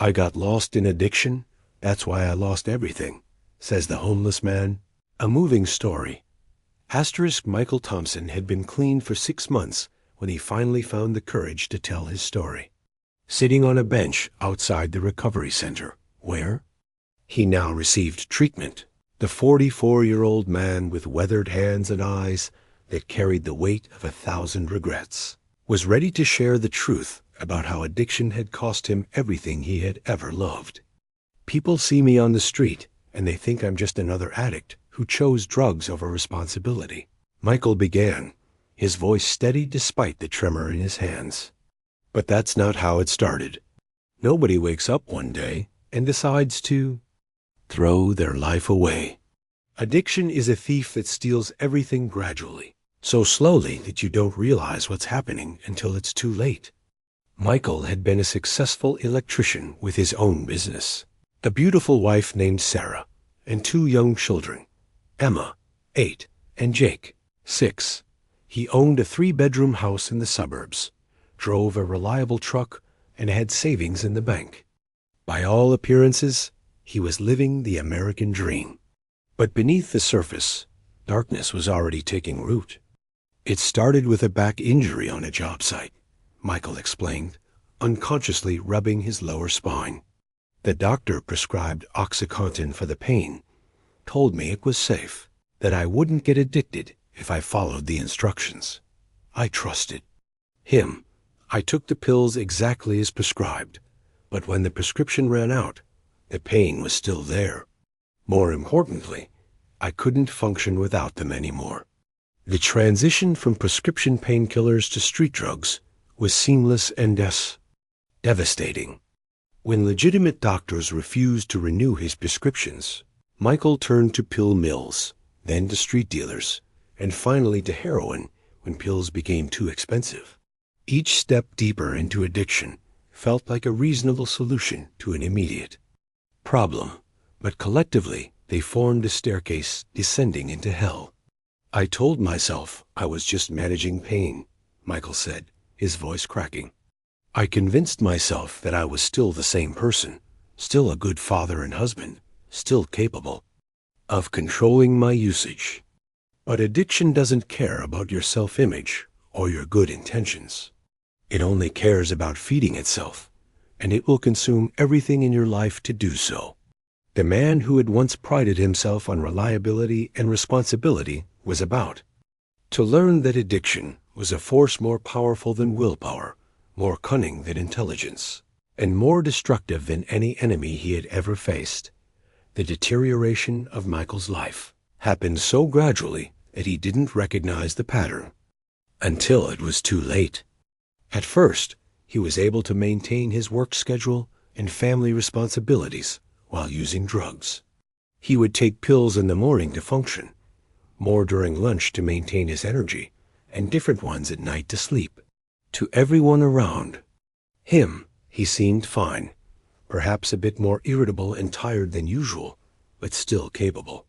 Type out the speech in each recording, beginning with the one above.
I got lost in addiction. That's why I lost everything, says the homeless man. A moving story. Asterisk Michael Thompson had been clean for 6 months when he finally found the courage to tell his story. Sitting on a bench outside the recovery center, where he now received treatment, the 44-year-old man with weathered hands and eyes that carried the weight of 1,000 regrets was ready to share the truth about how addiction had cost him everything he had ever loved. People see me on the street and they think I'm just another addict who chose drugs over responsibility. Michael began, his voice steady despite the tremor in his hands. But that's not how it started. Nobody wakes up one day and decides to throw their life away. Addiction is a thief that steals everything gradually, so slowly that you don't realize what's happening until it's too late. Michael had been a successful electrician with his own business, a beautiful wife named Sarah, and 2 young children, Emma, 8, and Jake, 6. He owned a 3-bedroom house in the suburbs, drove a reliable truck, and had savings in the bank. By all appearances, he was living the American dream. But beneath the surface, darkness was already taking root. It started with a back injury on a job site, Michael explained, unconsciously rubbing his lower spine. The doctor prescribed OxyContin for the pain, told me it was safe, that I wouldn't get addicted if I followed the instructions. I trusted him. I took the pills exactly as prescribed, but when the prescription ran out, the pain was still there. More importantly, I couldn't function without them anymore. The transition from prescription painkillers to street drugs was seamless and devastating. When legitimate doctors refused to renew his prescriptions, Michael turned to pill mills, then to street dealers, and finally to heroin when pills became too expensive. Each step deeper into addiction felt like a reasonable solution to an immediate problem, but collectively they formed a staircase descending into hell. I told myself I was just managing pain, Michael said, his voice cracking. I convinced myself that I was still the same person, still a good father and husband, still capable of controlling my usage. But addiction doesn't care about your self-image or your good intentions. It only cares about feeding itself, and it will consume everything in your life to do so. The man who had once prided himself on reliability and responsibility was about to learn that addiction was a force more powerful than willpower, more cunning than intelligence, and more destructive than any enemy he had ever faced. The deterioration of Michael's life happened so gradually that he didn't recognize the pattern until it was too late. At first, he was able to maintain his work schedule and family responsibilities while using drugs. He would take pills in the morning to function, more during lunch to maintain his energy, and different ones at night to sleep. To everyone around him, he seemed fine, perhaps a bit more irritable and tired than usual, but still capable.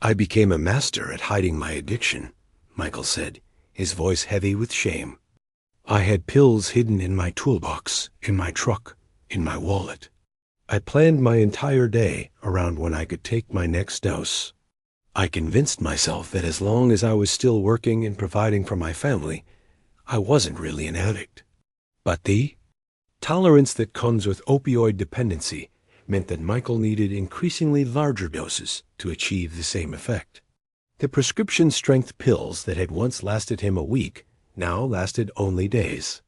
I became a master at hiding my addiction, Michael said, his voice heavy with shame. I had pills hidden in my toolbox, in my truck, in my wallet. I planned my entire day around when I could take my next dose. I convinced myself that as long as I was still working and providing for my family, I wasn't really an addict. But the tolerance that comes with opioid dependency meant that Michael needed increasingly larger doses to achieve the same effect. The prescription-strength pills that had once lasted him a week now lasted only days.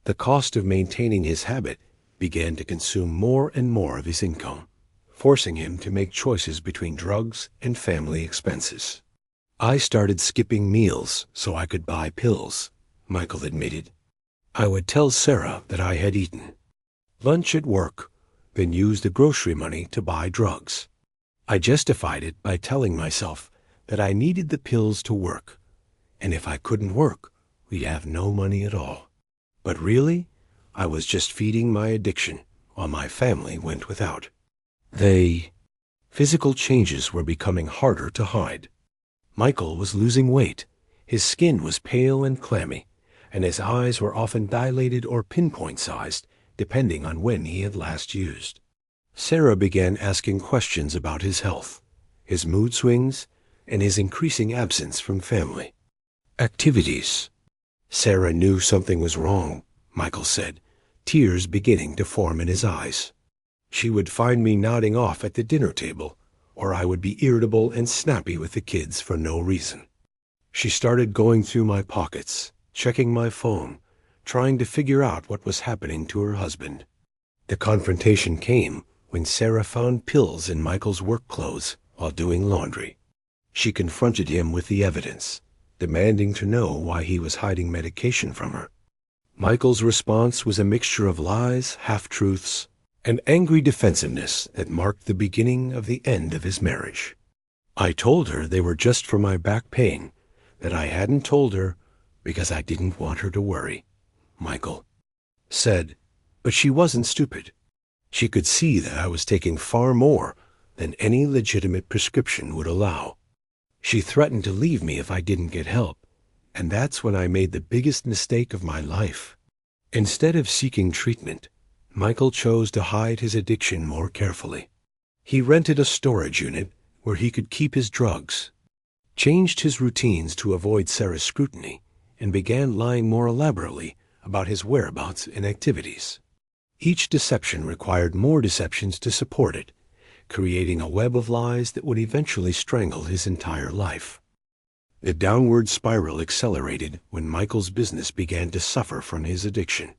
The cost of maintaining his habit began to consume more and more of his income, forcing him to make choices between drugs and family expenses. I started skipping meals so I could buy pills, Michael admitted. I would tell Sarah that I had eaten lunch at work, then use the grocery money to buy drugs. I justified it by telling myself that I needed the pills to work, and if I couldn't work, we'd have no money at all. But really, I was just feeding my addiction while my family went without. The physical changes were becoming harder to hide. Michael was losing weight. His skin was pale and clammy, and his eyes were often dilated or pinpoint-sized depending on when he had last used. Sarah began asking questions about his health, his mood swings, and his increasing absence from family activities. Sarah knew something was wrong, Michael said, tears beginning to form in his eyes. She would find me nodding off at the dinner table, or I would be irritable and snappy with the kids for no reason. She started going through my pockets, checking my phone, trying to figure out what was happening to her husband. The confrontation came when Sarah found pills in Michael's work clothes while doing laundry. She confronted him with the evidence, demanding to know why he was hiding medication from her. Michael's response was a mixture of lies, half-truths, and angry defensiveness that marked the beginning of the end of his marriage. I told her they were just for my back pain, that I hadn't told her because I didn't want her to worry, Michael said, but she wasn't stupid. She could see that I was taking far more than any legitimate prescription would allow. She threatened to leave me if I didn't get help, and that's when I made the biggest mistake of my life. Instead of seeking treatment, Michael chose to hide his addiction more carefully. He rented a storage unit where he could keep his drugs, changed his routines to avoid Sarah's scrutiny, and began lying more elaborately about his whereabouts and activities. Each deception required more deceptions to support it, creating a web of lies that would eventually strangle his entire life. The downward spiral accelerated when Michael's business began to suffer from his addiction.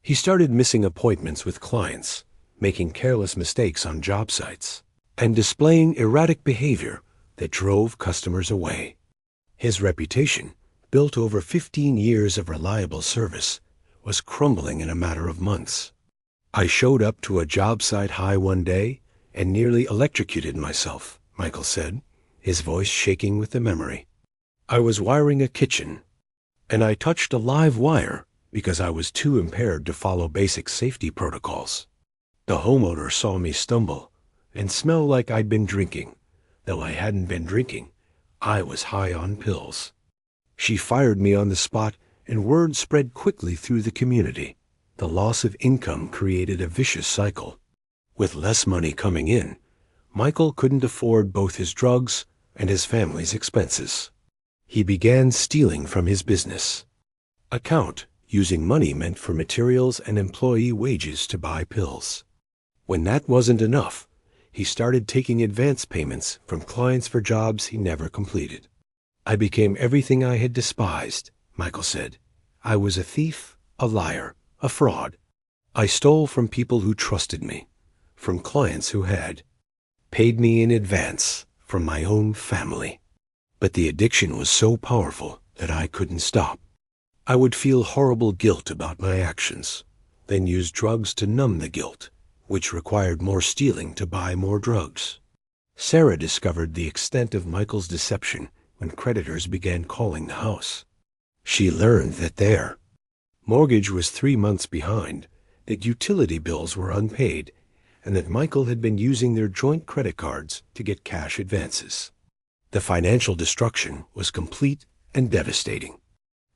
He started missing appointments with clients, making careless mistakes on job sites, and displaying erratic behavior that drove customers away. His reputation, built over 15 years of reliable service, was crumbling in a matter of months. I showed up to a job site high one day and nearly electrocuted myself, Michael said, his voice shaking with the memory. I was wiring a kitchen, and I touched a live wire because I was too impaired to follow basic safety protocols. The homeowner saw me stumble and smell like I'd been drinking. Though I hadn't been drinking, I was high on pills. She fired me on the spot, and word spread quickly through the community. The loss of income created a vicious cycle. With less money coming in, Michael couldn't afford both his drugs and his family's expenses. He began stealing from his business account, using money meant for materials and employee wages to buy pills. When that wasn't enough, he started taking advance payments from clients for jobs he never completed. I became everything I had despised, Michael said. I was a thief, a liar, a fraud. I stole from people who trusted me, from clients who had paid me in advance from my own family. But the addiction was so powerful that I couldn't stop. I would feel horrible guilt about my actions, then use drugs to numb the guilt, which required more stealing to buy more drugs. Sarah discovered the extent of Michael's deception when creditors began calling the house. She learned that their mortgage was 3 months behind, that utility bills were unpaid, and that Michael had been using their joint credit cards to get cash advances. The financial destruction was complete and devastating.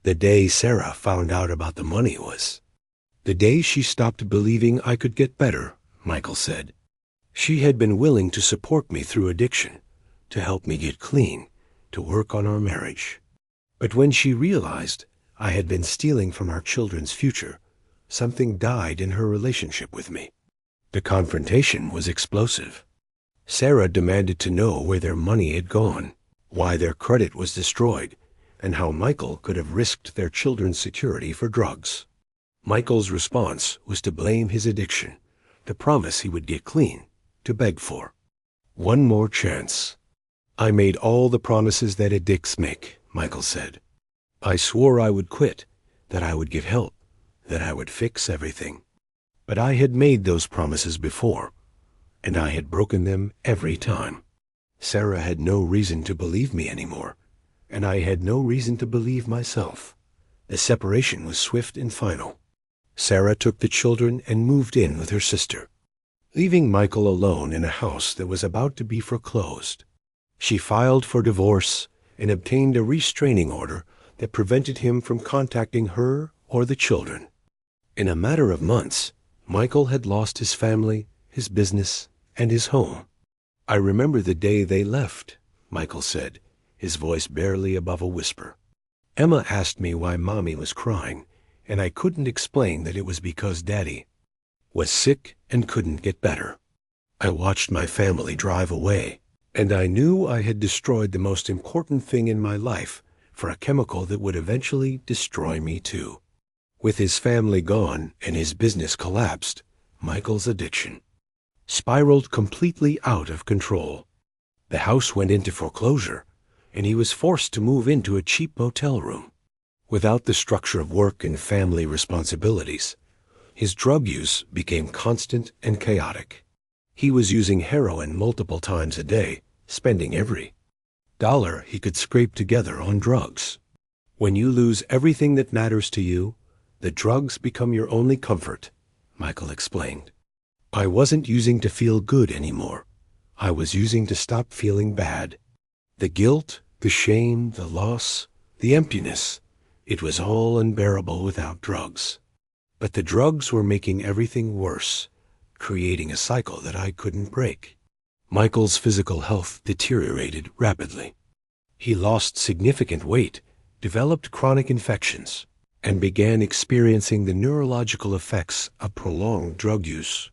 The day Sarah found out about the money was the day she stopped believing I could get better, Michael said. She had been willing to support me through addiction, to help me get clean, to work on our marriage. But when she realized I had been stealing from our children's future, something died in her relationship with me. The confrontation was explosive. Sarah demanded to know where their money had gone, why their credit was destroyed, and how Michael could have risked their children's security for drugs. Michael's response was to blame his addiction, to promise he would get clean, to beg for one more chance. I made all the promises that addicts make, Michael said. I swore I would quit, that I would get help, that I would fix everything. But I had made those promises before, and I had broken them every time. Sarah had no reason to believe me anymore, and I had no reason to believe myself. The separation was swift and final. Sarah took the children and moved in with her sister, leaving Michael alone in a house that was about to be foreclosed. She filed for divorce and obtained a restraining order that prevented him from contacting her or the children. In a matter of months, Michael had lost his family, his business, and his home. "I remember the day they left," Michael said, his voice barely above a whisper. "Emma asked me why Mommy was crying, and I couldn't explain that it was because Daddy was sick and couldn't get better. I watched my family drive away, and I knew I had destroyed the most important thing in my life for a chemical that would eventually destroy me too." With his family gone and his business collapsed, Michael's addiction spiraled completely out of control. The house went into foreclosure, and he was forced to move into a cheap motel room. Without the structure of work and family responsibilities, his drug use became constant and chaotic. He was using heroin multiple times a day, spending every dollar he could scrape together on drugs. When you lose everything that matters to you, the drugs become your only comfort, Michael explained. "I wasn't using to feel good anymore. I was using to stop feeling bad. The guilt, the shame, the loss, the emptiness, it was all unbearable without drugs. But the drugs were making everything worse, creating a cycle that I couldn't break." Michael's physical health deteriorated rapidly. He lost significant weight, developed chronic infections, and began experiencing the neurological effects of prolonged drug use.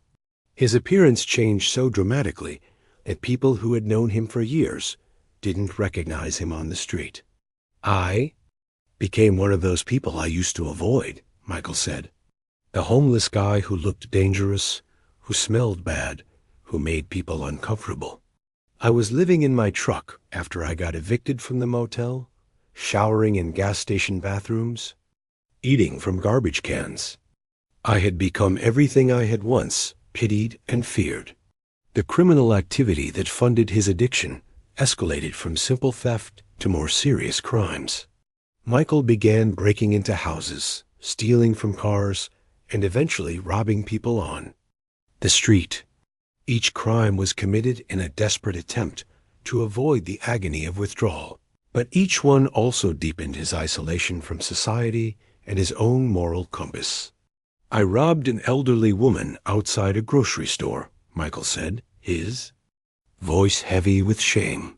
His appearance changed so dramatically that people who had known him for years didn't recognize him on the street. "I became one of those people I used to avoid," Michael said. "The homeless guy who looked dangerous, who smelled bad, who made people uncomfortable. I was living in my truck after I got evicted from the motel, showering in gas station bathrooms, eating from garbage cans. I had become everything I had once pitied and feared." The criminal activity that funded his addiction escalated from simple theft to more serious crimes. Michael began breaking into houses, stealing from cars, and eventually robbing people on the street. Each crime was committed in a desperate attempt to avoid the agony of withdrawal, but each one also deepened his isolation from society and his own moral compass. "I robbed an elderly woman outside a grocery store," Michael said, his voice heavy with shame.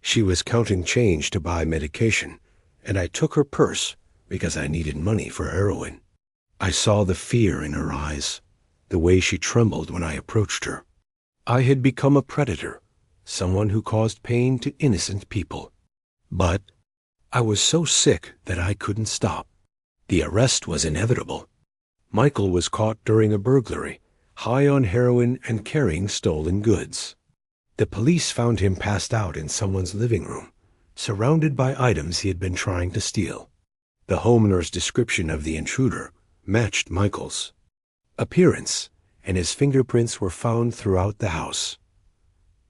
"She was counting change to buy medication, and I took her purse because I needed money for heroin. I saw the fear in her eyes, the way she trembled when I approached her. I had become a predator, someone who caused pain to innocent people. But I was so sick that I couldn't stop. The arrest was inevitable. Michael was caught during a burglary, high on heroin and carrying stolen goods. The police found him passed out in someone's living room, surrounded by items he had been trying to steal. The homeowner's description of the intruder matched Michael's appearance, and his fingerprints were found throughout the house.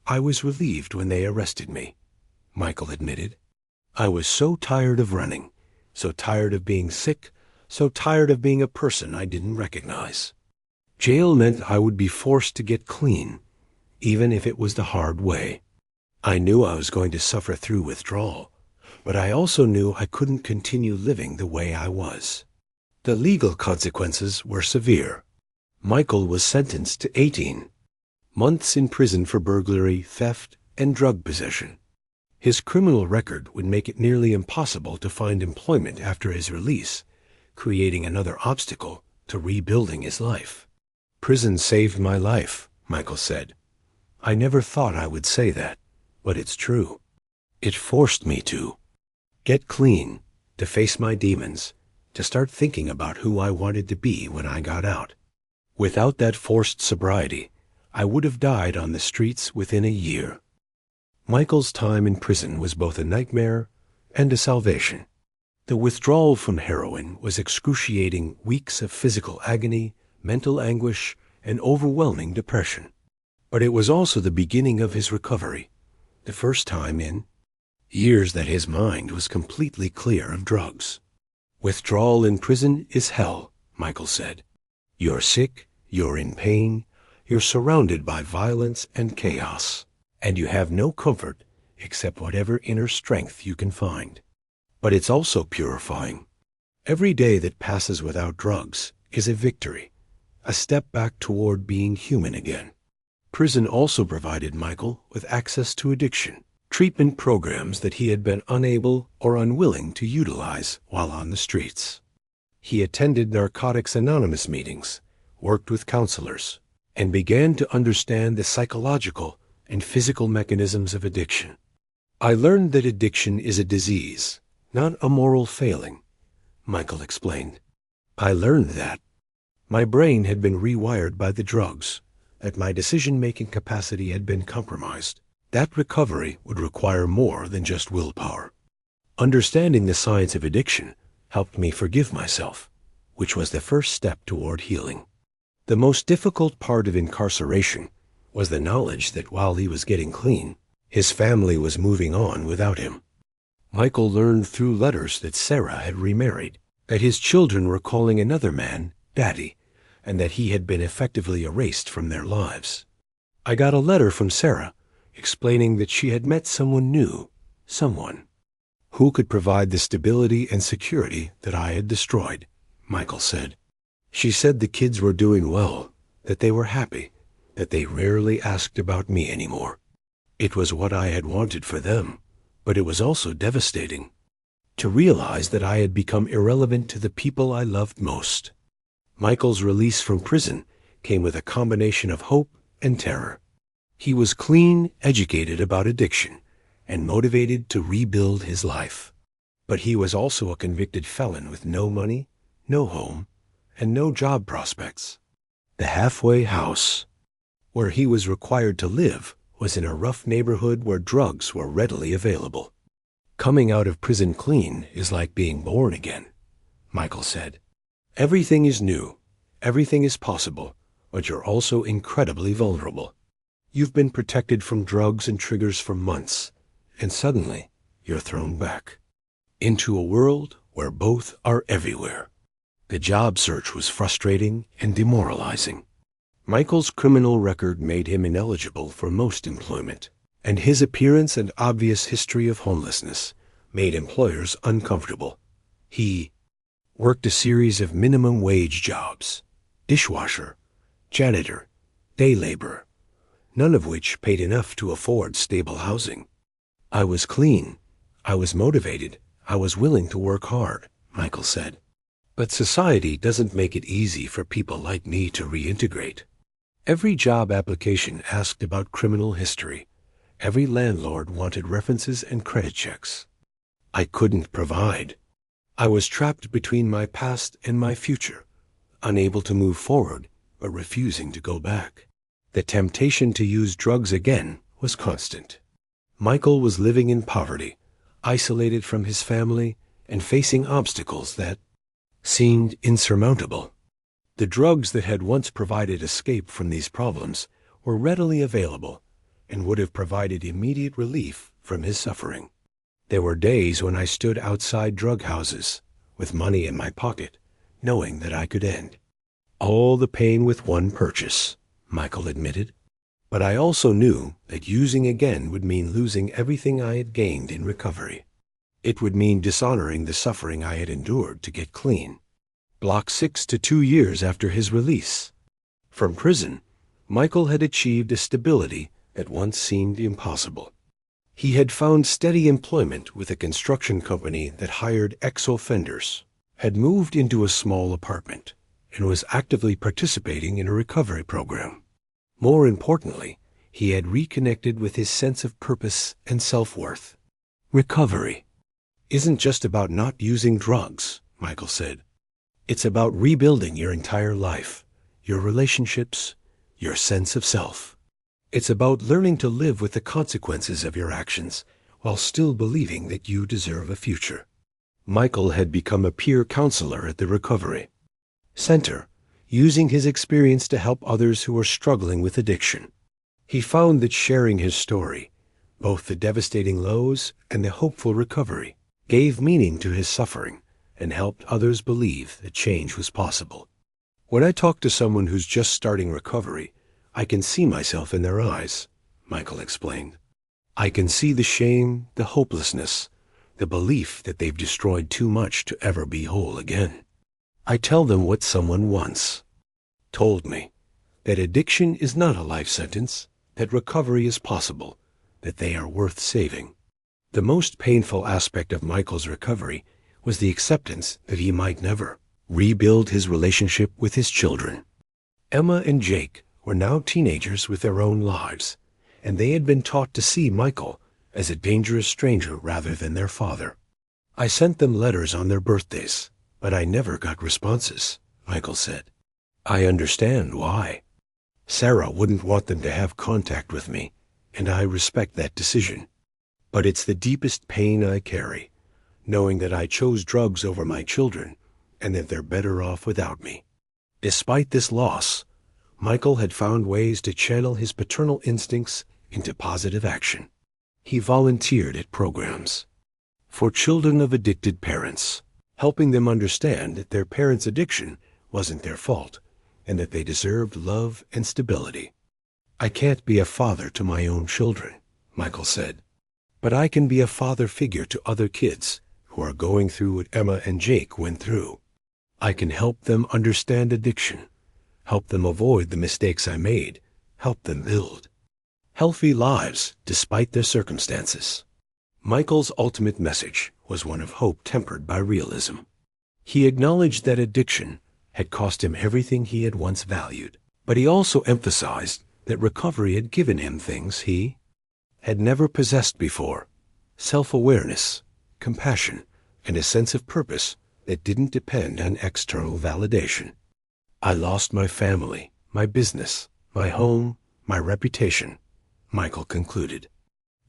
I was relieved when they arrested me," Michael admitted. "I was so tired of running, so tired of being sick, so tired of being a person I didn't recognize. Jail meant I would be forced to get clean, even if it was the hard way. I knew I was going to suffer through withdrawal, but I also knew I couldn't continue living the way I was." The legal consequences were severe. Michael was sentenced to 18 months in prison for burglary, theft, and drug possession. His criminal record would make it nearly impossible to find employment after his release, creating another obstacle to rebuilding his life. "Prison saved my life," Michael said. "I never thought I would say that, but it's true. It forced me to get clean, to face my demons, to start thinking about who I wanted to be when I got out. Without that forced sobriety, I would have died on the streets within a year." Michael's time in prison was both a nightmare and a salvation. The withdrawal from heroin was excruciating weeks of physical agony, mental anguish, and overwhelming depression. But it was also the beginning of his recovery, the first time in years that his mind was completely clear of drugs. "Withdrawal in prison is hell," Michael said. "You're sick, you're in pain, you're surrounded by violence and chaos, and you have no comfort except whatever inner strength you can find. But it's also purifying. Every day that passes without drugs is a victory, a step back toward being human again. Prison also provided Michael with access to addiction treatment programs that he had been unable or unwilling to utilize while on the streets. He attended Narcotics Anonymous meetings, worked with counselors, and began to understand the psychological and physical mechanisms of addiction. I learned that addiction is a disease, not a moral failing, Michael explained. I learned that my brain had been rewired by the drugs, that my decision-making capacity had been compromised. That recovery would require more than just willpower. Understanding the science of addiction helped me forgive myself, which was the first step toward healing. The most difficult part of incarceration was the knowledge that while he was getting clean, his family was moving on without him. Michael learned through letters that Sarah had remarried, that his children were calling another man Daddy, and that he had been effectively erased from their lives. I got a letter from Sarah explaining that she had met someone new, someone who could provide the stability and security that I had destroyed, Michael said. She said the kids were doing well, that they were happy, that they rarely asked about me anymore. It was what I had wanted for them, but it was also devastating to realize that I had become irrelevant to the people I loved most. Michael's release from prison came with a combination of hope and terror. He was clean, educated about addiction, and motivated to rebuild his life. But he was also a convicted felon with no money, no home, and no job prospects. The halfway house where he was required to live was in a rough neighborhood where drugs were readily available. Coming out of prison clean is like being born again, Michael said. Everything is new, everything is possible, but you're also incredibly vulnerable. You've been protected from drugs and triggers for months, and suddenly you're thrown back into a world where both are everywhere. The job search was frustrating and demoralizing. Michael's criminal record made him ineligible for most employment, and his appearance and obvious history of homelessness made employers uncomfortable. He worked a series of minimum wage jobs, dishwasher, janitor, day laborer, none of which paid enough to afford stable housing. I was clean, I was motivated, I was willing to work hard, Michael said. But society doesn't make it easy for people like me to reintegrate. Every job application asked about criminal history. Every landlord wanted references and credit checks. I couldn't provide. I was trapped between my past and my future, unable to move forward, but refusing to go back. The temptation to use drugs again was constant. Michael was living in poverty, isolated from his family, and facing obstacles that seemed insurmountable. The drugs that had once provided escape from these problems were readily available and would have provided immediate relief from his suffering. There were days when I stood outside drug houses with money in my pocket, knowing that I could end all the pain with one purchase, Michael admitted. But I also knew that using again would mean losing everything I had gained in recovery. It would mean dishonoring the suffering I had endured to get clean. Block 6 to 2 years after his release from prison, Michael had achieved a stability that once seemed impossible. He had found steady employment with a construction company that hired ex-offenders, had moved into a small apartment, and was actively participating in a recovery program. More importantly, he had reconnected with his sense of purpose and self-worth. Recovery isn't just about not using drugs, Michael said. It's about rebuilding your entire life, your relationships, your sense of self. It's about learning to live with the consequences of your actions while still believing that you deserve a future. Michael had become a peer counselor at the recovery center, using his experience to help others who were struggling with addiction. He found that sharing his story, both the devastating lows and the hopeful recovery, gave meaning to his suffering and helped others believe that change was possible. When I talk to someone who's just starting recovery, I can see myself in their eyes, Michael explained. I can see the shame, the hopelessness, the belief that they've destroyed too much to ever be whole again. I tell them what someone wants. told me that addiction is not a life sentence, that recovery is possible, that they are worth saving. The most painful aspect of Michael's recovery was the acceptance that he might never rebuild his relationship with his children. Emma and Jake were now teenagers with their own lives, and they had been taught to see Michael as a dangerous stranger rather than their father. I sent them letters on their birthdays, but I never got responses, Michael said. I understand why. Sarah wouldn't want them to have contact with me, and I respect that decision. But it's the deepest pain I carry, knowing that I chose drugs over my children and that they're better off without me. Despite this loss, Michael had found ways to channel his paternal instincts into positive action. He volunteered at programs for children of addicted parents, helping them understand that their parents' addiction wasn't their fault and that they deserved love and stability. I can't be a father to my own children, Michael said, but I can be a father figure to other kids who are going through what Emma and Jake went through. I can help them understand addiction, help them avoid the mistakes I made, help them build healthy lives despite their circumstances. Michael's ultimate message was one of hope tempered by realism. He acknowledged that addiction had cost him everything he had once valued, but he also emphasized that recovery had given him things he had never possessed before: self-awareness, compassion, and a sense of purpose that didn't depend on external validation. I lost my family, my business, my home, my reputation, Michael concluded.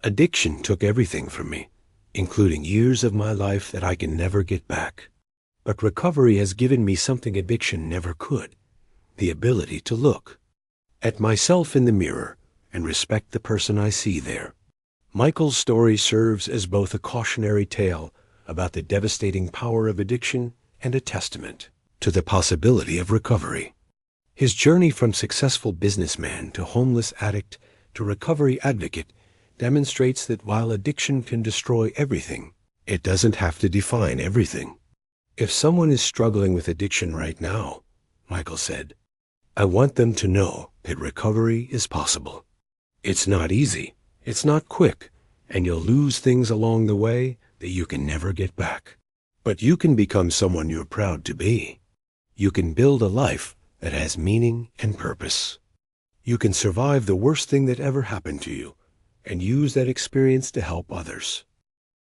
Addiction took everything from me, including years of my life that I can never get back. But recovery has given me something addiction never could: the ability to look at myself in the mirror and respect the person I see there. Michael's story serves as both a cautionary tale about the devastating power of addiction and a testament to the possibility of recovery. His journey from successful businessman to homeless addict to recovery advocate demonstrates that while addiction can destroy everything, it doesn't have to define everything. If someone is struggling with addiction right now, Michael said, I want them to know that recovery is possible. It's not easy, it's not quick, and you'll lose things along the way that you can never get back. But you can become someone you're proud to be. You can build a life that has meaning and purpose. You can survive the worst thing that ever happened to you and use that experience to help others.